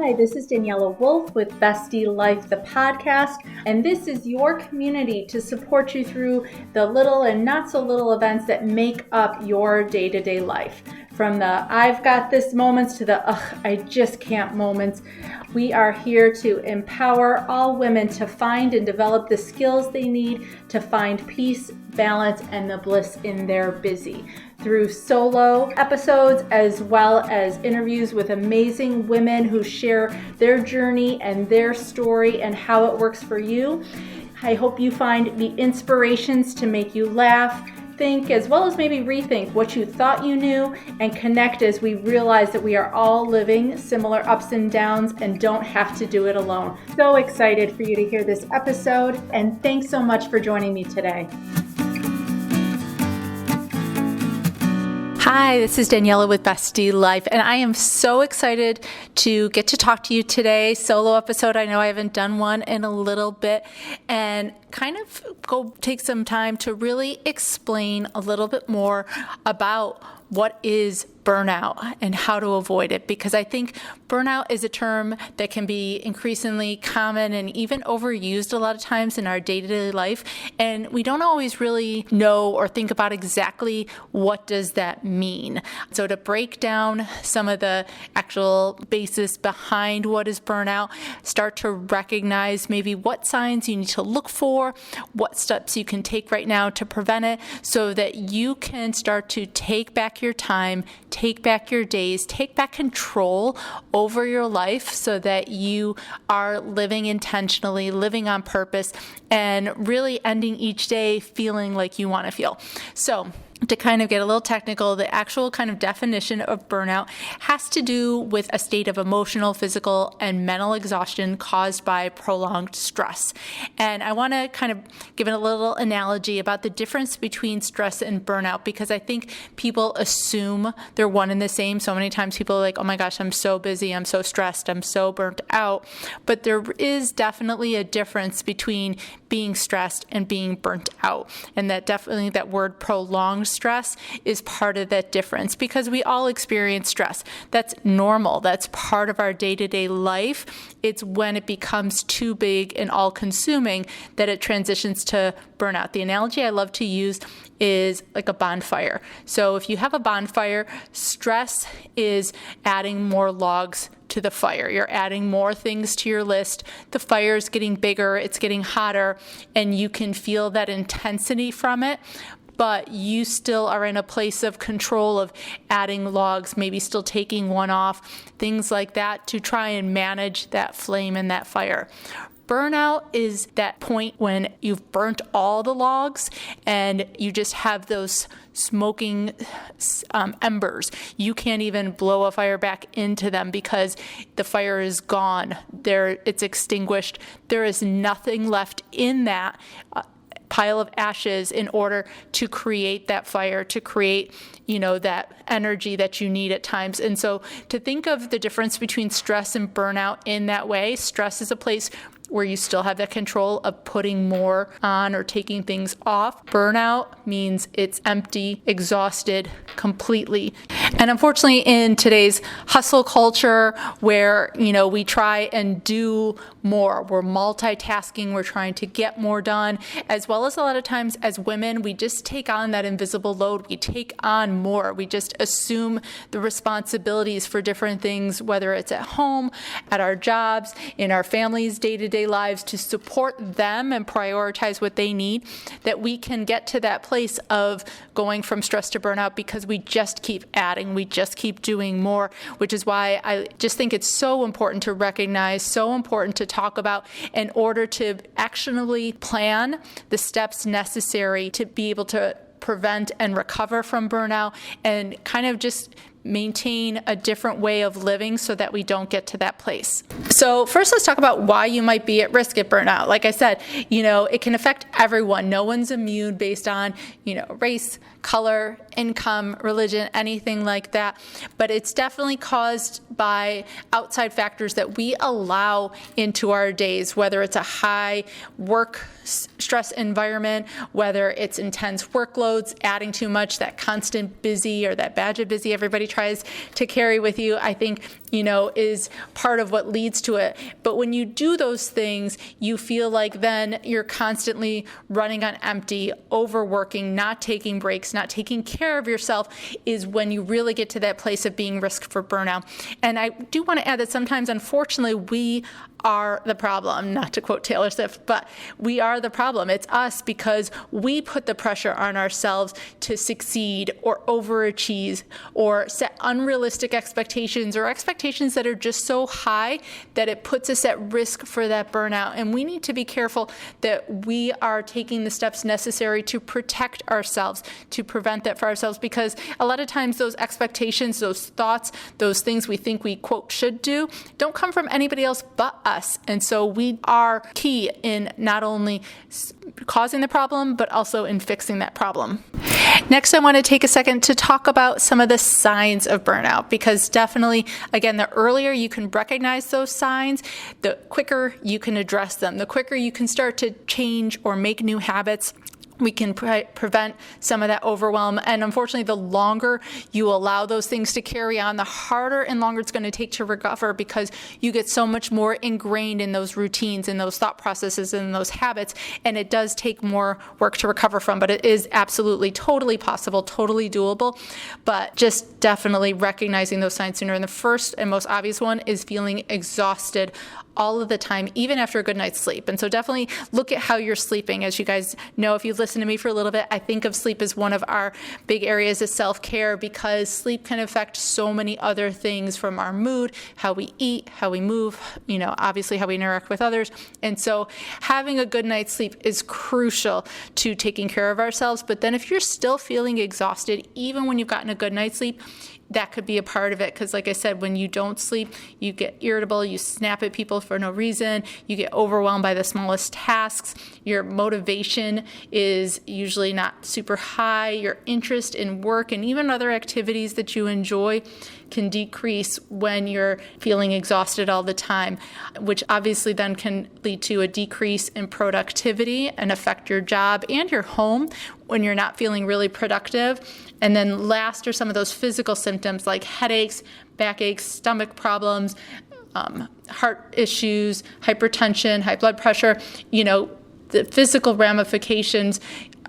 Hi, this is Daniela Wolf with Bestie Life, the podcast, and this is your community to support you through the little and not so little events that make up your day-to-day life. From the I've got this moments to the I just can't moments. We are here to empower all women to find and develop the skills they need to find peace, balance, and the bliss in their busy. Through solo episodes as well as interviews with amazing women who share their journey and their story and how it works for you. I hope you find the inspirations to make you laugh, think, as well as maybe rethink what you thought you knew, and connect as we realize that we are all living similar ups and downs and don't have to do it alone. So excited for you to hear this episode, and thanks so much for joining me today. Hi, this is Daniela with Bestie Life, and I am so excited to get to talk to you today. Solo episode. I know I haven't done one in a little bit, and kind of go take some time to really explain a little bit more about what is burnout and how to avoid it, because I think burnout is a term that can be increasingly common and even overused a lot of times in our day-to-day life, and we don't always really know or think about exactly what does that mean. So to break down some of the actual basis behind what is burnout, start to recognize maybe what signs you need to look for, what steps you can take right now to prevent it, so that you can start to take back your time, take back your days, take back control over your life so that you are living intentionally, living on purpose, and really ending each day feeling like you want to feel. So to kind of get a little technical, the actual kind of definition of burnout has to do with a state of emotional, physical, and mental exhaustion caused by prolonged stress. And I want to kind of give it a little analogy about the difference between stress and burnout, because I think people assume they're one and the same. So many times people are like, oh my gosh, I'm so busy, I'm so stressed, I'm so burnt out. But there is definitely a difference between being stressed and being burnt out. And that definitely, that word prolonged stress is part of that difference, because we all experience stress. That's normal. That's part of our day-to-day life. It's when it becomes too big and all-consuming that it transitions to burnout. The analogy I love to use is like a bonfire. So if you have a bonfire, stress is adding more logs to the fire. You're adding more things to your list. The fire is getting bigger, it's getting hotter, and you can feel that intensity from it. But you still are in a place of control of adding logs, maybe still taking one off, things like that, to try and manage that flame and that fire. Burnout is that point when you've burnt all the logs and you just have those smoking embers. You can't even blow a fire back into them because the fire is gone. It's extinguished. There is nothing left in that pile of ashes in order to create that fire, to create, that energy that you need at times. And so to think of the difference between stress and burnout in that way, stress is a place where you still have that control of putting more on or taking things off. Burnout means it's empty, exhausted completely. And unfortunately, in today's hustle culture where, we try and do more, we're multitasking, we're trying to get more done, as well as a lot of times as women, we just take on that invisible load. We take on more. We just assume the responsibilities for different things, whether it's at home, at our jobs, in our families' day-to-day lives, to support them and prioritize what they need, that we can get to that place of going from stress to burnout because we just keep adding, we just keep doing more, which is why I just think it's so important to recognize, so important to talk about in order to actionably plan the steps necessary to be able to prevent and recover from burnout and kind of just maintain a different way of living so that we don't get to that place. So first, let's talk about why you might be at risk at burnout. Like I said, it can affect everyone. No one's immune based on, race, color, income, religion, anything like that. But it's definitely caused by outside factors that we allow into our days, whether it's a high work stress environment, whether it's intense workloads, adding too much, that constant busy or that badge of busy everybody tries to carry with you, I think, is part of what leads to it. But when you do those things, you feel like then you're constantly running on empty, overworking, not taking breaks, not taking care of yourself is when you really get to that place of being risk for burnout. And I do want to add that sometimes, unfortunately, we are the problem, not to quote Taylor Swift, but we are the problem. It's us because we put the pressure on ourselves to succeed or overachieve or set unrealistic expectations or expectations that are just so high that it puts us at risk for that burnout. And we need to be careful that we are taking the steps necessary to protect ourselves, to prevent that for ourselves, because a lot of times those expectations, those thoughts, those things we think we, quote, should do, don't come from anybody else but us. And so we are key in not only causing the problem, but also in fixing that problem. Next, I want to take a second to talk about some of the signs of burnout, because definitely, again, the earlier you can recognize those signs, the quicker you can address them, the quicker you can start to change or make new habits. We can prevent some of that overwhelm. And unfortunately, the longer you allow those things to carry on, the harder and longer it's going to take to recover, because you get so much more ingrained in those routines and those thought processes and those habits. And it does take more work to recover from, but it is absolutely totally possible, totally doable. But just definitely recognizing those signs sooner. And the first and most obvious one is feeling exhausted all of the time, even after a good night's sleep. And so definitely look at how you're sleeping. As you guys know, if you've listened to me for a little bit, I think of sleep as one of our big areas of self-care, because sleep can affect so many other things, from our mood, how we eat, how we move, obviously how we interact with others. And so having a good night's sleep is crucial to taking care of ourselves. But then if you're still feeling exhausted, even when you've gotten a good night's sleep, that could be a part of it, because like I said, when you don't sleep, you get irritable, you snap at people for no reason, you get overwhelmed by the smallest tasks, your motivation is usually not super high, your interest in work and even other activities that you enjoy can decrease when you're feeling exhausted all the time, which obviously then can lead to a decrease in productivity and affect your job and your home when you're not feeling really productive. And then last are some of those physical symptoms like headaches, backaches, stomach problems, heart issues, hypertension, high blood pressure. The physical ramifications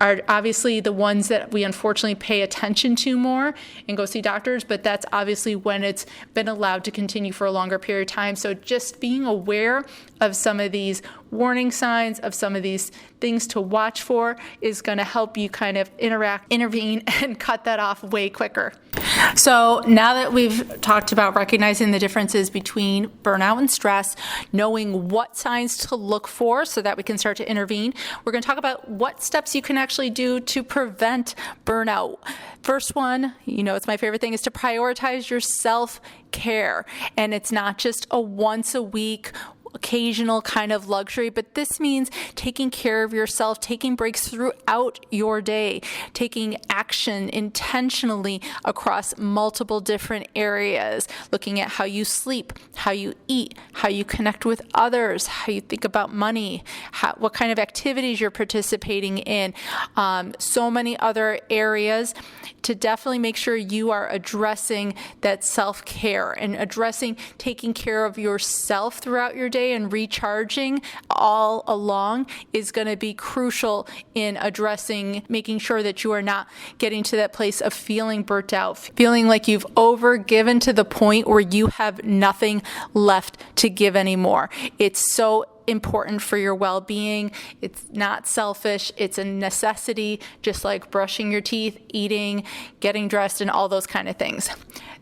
are obviously the ones that we unfortunately pay attention to more and go see doctors, but that's obviously when it's been allowed to continue for a longer period of time. So just being aware of some of these warning signs, of some of these things to watch for, is going to help you kind of intervene, and cut that off way quicker. So now that we've talked about recognizing the differences between burnout and stress, knowing what signs to look for so that we can start to intervene, we're going to talk about what steps you can actually do to prevent burnout. First one, it's my favorite thing, is to prioritize your self-care. And it's not just a once a week occasional kind of luxury, but this means taking care of yourself, taking breaks throughout your day, taking action intentionally across multiple different areas, looking at how you sleep, how you eat, how you connect with others, how you think about money, what kind of activities you're participating in, so many other areas to definitely make sure you are addressing that self-care and taking care of yourself throughout your day, and recharging all along is going to be crucial in making sure that you are not getting to that place of feeling burnt out, feeling like you've overgiven to the point where you have nothing left to give anymore. It's so important for your well-being. It's not selfish. It's a necessity, just like brushing your teeth, eating, getting dressed, and all those kind of things.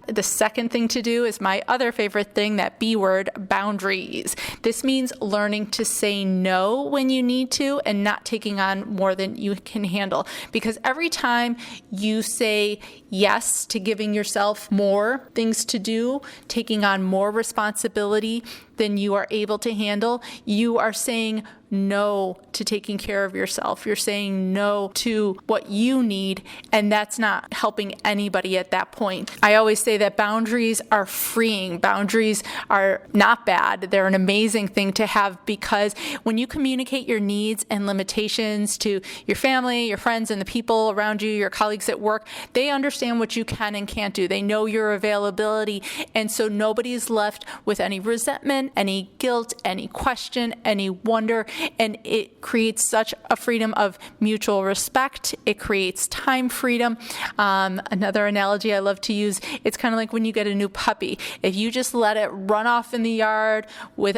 The second thing to do is my other favorite thing, that B word, boundaries. This means learning to say no when you need to and not taking on more than you can handle. Because every time you say yes to giving yourself more things to do, taking on more responsibility than you are able to handle, you are saying no to taking care of yourself. You're saying no to what you need, and that's not helping anybody at that point. I always say that boundaries are freeing. Boundaries are not bad. They're an amazing thing to have, because when you communicate your needs and limitations to your family, your friends, and the people around you, your colleagues at work, they understand what you can and can't do. They know your availability, and so nobody's left with any resentment, any guilt, any question, any wonder, and it creates such a freedom of mutual respect. It creates time freedom. Another analogy I love to use, it's kind of like when you get a new puppy. If you just let it run off in the yard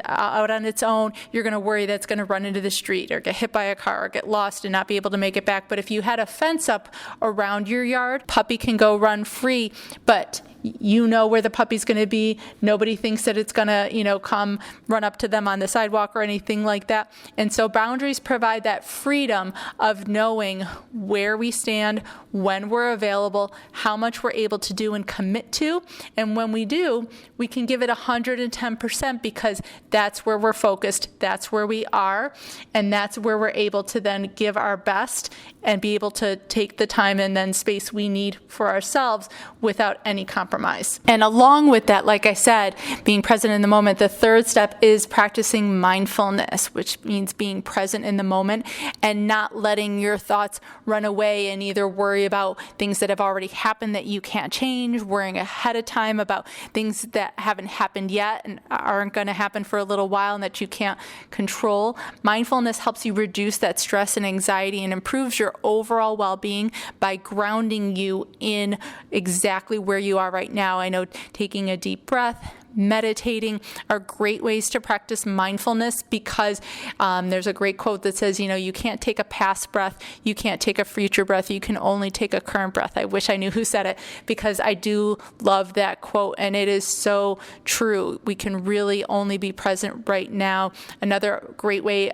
out on its own, you're going to worry that it's going to run into the street or get hit by a car or get lost and not be able to make it back. But if you had a fence up around your yard, puppy can go run free, but you know where the puppy's going to be. Nobody thinks that it's going to, come run up to them on the sidewalk or anything like that. And so boundaries provide that freedom of knowing where we stand, when we're available, how much we're able to do and commit to. And when we do, we can give it 110% because that's where we're focused, that's where we are, and that's where we're able to then give our best and be able to take the time and then space we need for ourselves without any compromise. And along with that, like I said, being present in the moment, the third step is practicing mindfulness, which means being present in the moment and not letting your thoughts run away and either worry about things that have already happened that you can't change, worrying ahead of time about things that haven't happened yet and aren't going to happen for a little while and that you can't control. Mindfulness helps you reduce that stress and anxiety and improves your overall well-being by grounding you in exactly where you are right now. I know taking a deep breath, meditating are great ways to practice mindfulness because there's a great quote that says, you can't take a past breath, you can't take a future breath, you can only take a current breath. I wish I knew who said it because I do love that quote, and it is so true. We can really only be present right now. Another great way,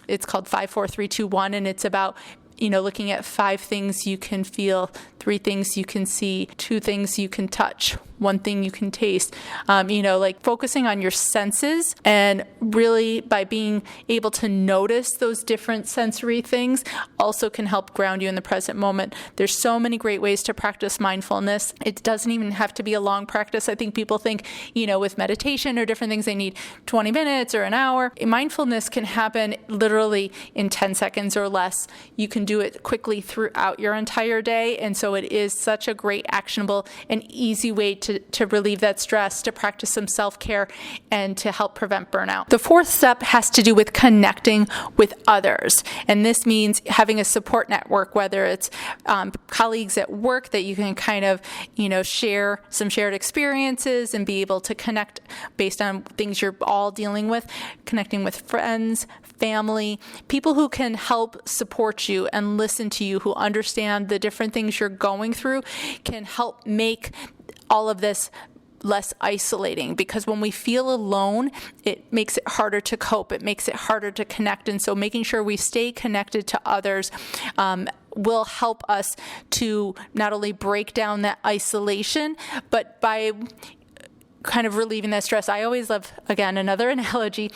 it's called 5, 4, 3, 2, 1, and it's about looking at 5 things you can feel, 3 things you can see, 2 things you can touch, 1 thing you can taste, like focusing on your senses, and really by being able to notice those different sensory things also can help ground you in the present moment. There's so many great ways to practice mindfulness. It doesn't even have to be a long practice. I think people think, with meditation or different things, they need 20 minutes or an hour. Mindfulness can happen literally in 10 seconds or less. You can do it quickly throughout your entire day, and so it is such a great, actionable, and easy way to relieve that stress, to practice some self-care, and to help prevent burnout. The fourth step has to do with connecting with others, and this means having a support network, whether it's colleagues at work that you can kind of, share some shared experiences and be able to connect based on things you're all dealing with, connecting with friends, family, people who can help support you and listen to you, who understand the different things you're going through, can help make all of this less isolating, because when we feel alone, it makes it harder to cope. It makes it harder to connect. And so making sure we stay connected to others will help us to not only break down that isolation, but by kind of relieving that stress. I always love, again, another analogy,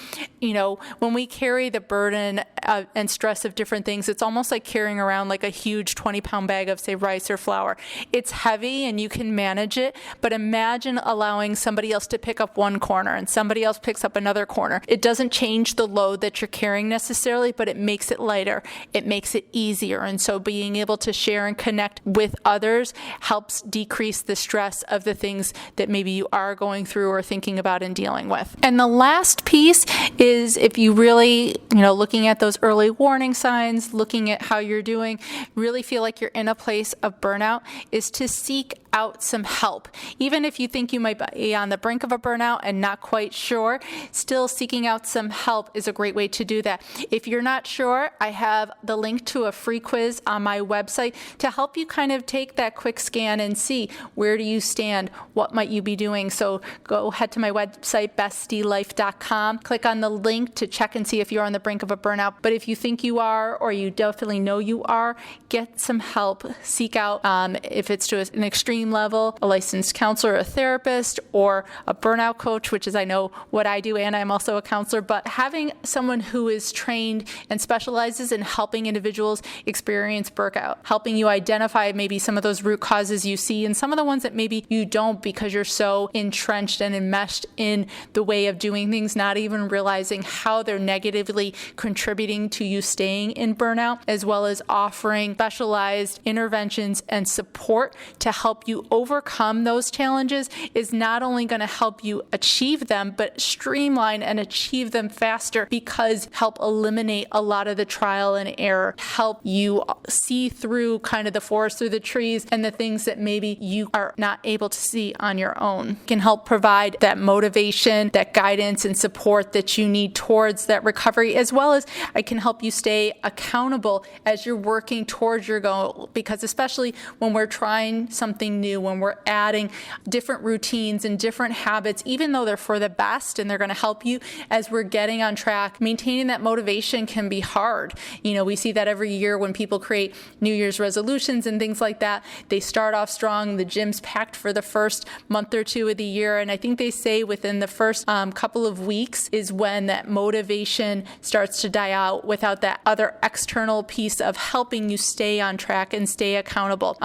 when we carry the burden and stress of different things, it's almost like carrying around like a huge 20-pound bag of, say, rice or flour. It's heavy and you can manage it, but imagine allowing somebody else to pick up one corner and somebody else picks up another corner. It doesn't change the load that you're carrying necessarily, but it makes it lighter. It makes it easier. And so being able to share and connect with others helps decrease the stress of the things that maybe you are going through or thinking about and dealing with. And the last piece is, if you really, looking at those early warning signs, looking at how you're doing, really feel like you're in a place of burnout, is to seek out some help. Even if you think you might be on the brink of a burnout and not quite sure, still seeking out some help is a great way to do that. If you're not sure, I have the link to a free quiz on my website to help you kind of take that quick scan and see, where do you stand? What might you be doing? So go head to my website, bestlife.com, click on the link to check and see if you're on the brink of a burnout. But if you think you are, or you definitely know you are, get some help. Seek out, if it's to an extreme extreme level, a licensed counselor, a therapist, or a burnout coach, which is, I know, what I do, and I'm also a counselor, but having someone who is trained and specializes in helping individuals experience burnout, helping you identify maybe some of those root causes you see and some of the ones that maybe you don't because you're so entrenched and enmeshed in the way of doing things, not even realizing how they're negatively contributing to you staying in burnout, as well as offering specialized interventions and support to help you overcome those challenges is not only going to help you achieve them, but streamline and achieve them faster, because help eliminate a lot of the trial and error, help you see through kind of the forest through the trees and the things that maybe you are not able to see on your own. Can help provide that motivation, that guidance and support that you need towards that recovery, as well as I can help you stay accountable as you're working towards your goal, because especially when we're trying something new, when we're adding different routines and different habits, even though they're for the best and they're going to help you as we're getting on track, maintaining that motivation can be hard. We see that every year when people create New Year's resolutions and things like that. They start off strong, the gym's packed for the first month or two of the year, and I think they say within the first couple of weeks is when that motivation starts to die out without that other external piece of helping you stay on track and stay accountable.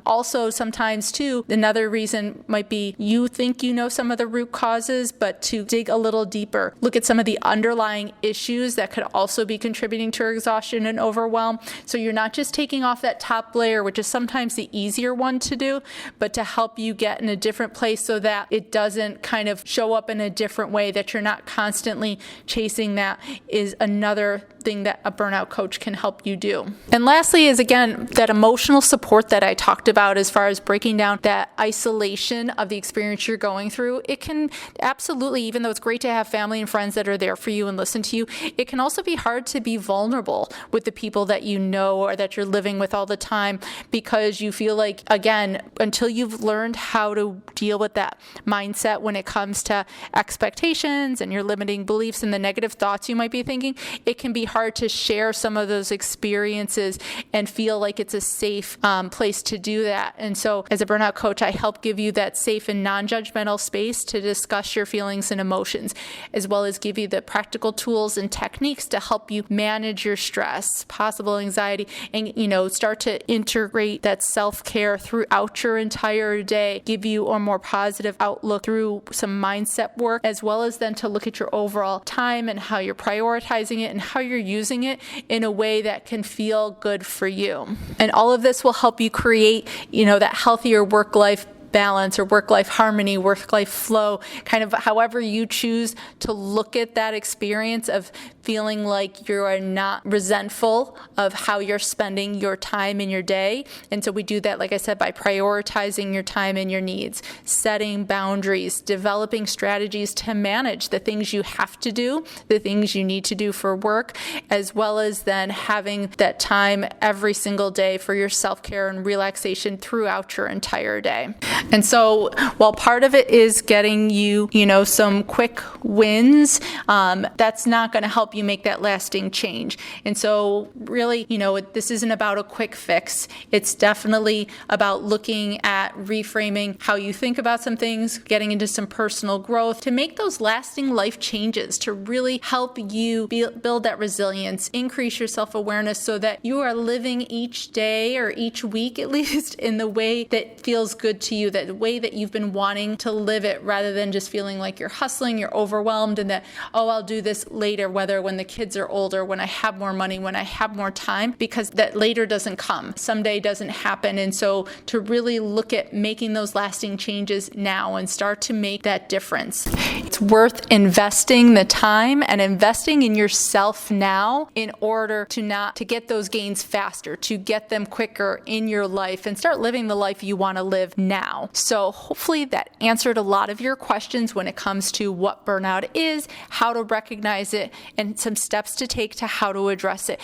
Also, sometimes too, another reason might be you think you know some of the root causes, but to dig a little deeper, look at some of the underlying issues that could also be contributing to exhaustion and overwhelm. So you're not just taking off that top layer, which is sometimes the easier one to do, but to help you get in a different place so that it doesn't kind of show up in a different way, that you're not constantly chasing that, is another thing that a burnout coach can help you do. And lastly is, again, that emotional support that I talked about as far as breaking down that isolation of the experience you're going through. It can absolutely, even though it's great to have family and friends that are there for you and listen to you, it can also be hard to be vulnerable with the people that you know or that you're living with all the time, because you feel like, again, until you've learned how to deal with that mindset when it comes to expectations and your limiting beliefs and the negative thoughts you might be thinking, it can be hard to share some of those experiences and feel like it's a safe place to do that. And so as a burnout coach, I help give you that safe and non-judgmental space to discuss your feelings and emotions, as well as give you the practical tools and techniques to help you manage your stress, possible anxiety, and start to integrate that self-care throughout your entire day, give you a more positive outlook through some mindset work, as well as then to look at your overall time and how you're prioritizing it and how you're using it in a way that can feel good for you. And all of this will help you create, that healthier work-life balance or work-life harmony, work-life flow, kind of however you choose to look at that experience of feeling like you are not resentful of how you're spending your time in your day. And so we do that, like I said, by prioritizing your time and your needs, setting boundaries, developing strategies to manage the things you have to do, the things you need to do for work, as well as then having that time every single day for your self-care and relaxation throughout your entire day. And so while part of it is getting you, some quick wins, that's not going to help you make that lasting change. And so really, this isn't about a quick fix. It's definitely about looking at reframing how you think about some things, getting into some personal growth to make those lasting life changes, to really help you build that resilience, increase your self-awareness so that you are living each day or each week at least in the way that feels good to you, that way that you've been wanting to live it, rather than just feeling like you're hustling, you're overwhelmed, and that, I'll do this later, whether when the kids are older, when I have more money, when I have more time, because that later doesn't come. Someday doesn't happen. And so to really look at making those lasting changes now and start to make that difference. It's worth investing the time and investing in yourself now in order to get those gains faster, to get them quicker in your life and start living the life you want to live now. now. So hopefully that answered a lot of your questions when it comes to what burnout is, how to recognize it, and some steps to take to how to address it.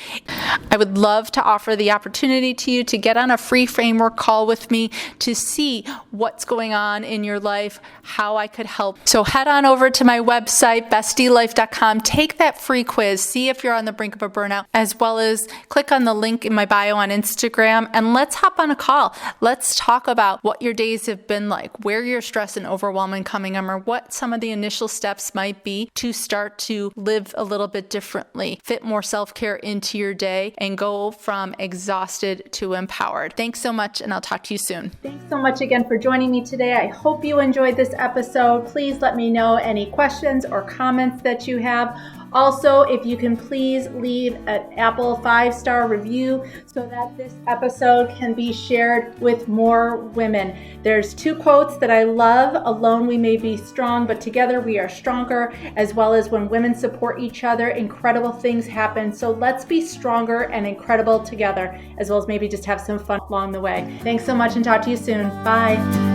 I would love to offer the opportunity to you to get on a free framework call with me to see what's going on in your life, how I could help. So head on over to my website, bestielife.com, take that free quiz, see if you're on the brink of a burnout, as well as click on the link in my bio on Instagram, and let's hop on a call. Let's talk about what your days have been like, where your stress and overwhelm are coming from, or what some of the initial steps might be to start to live a little bit differently, fit more self-care into your day, and go from exhausted to empowered. Thanks so much, and I'll talk to you soon. Thanks so much again for joining me today. I hope you enjoyed this episode. Please let me know any questions or comments that you have. Also, if you can please leave an Apple 5-star review so that this episode can be shared with more women. There's 2 quotes that I love. Alone we may be strong, but together we are stronger, as well as when women support each other, incredible things happen. So let's be stronger and incredible together, as well as maybe just have some fun along the way. Thanks so much and talk to you soon. Bye.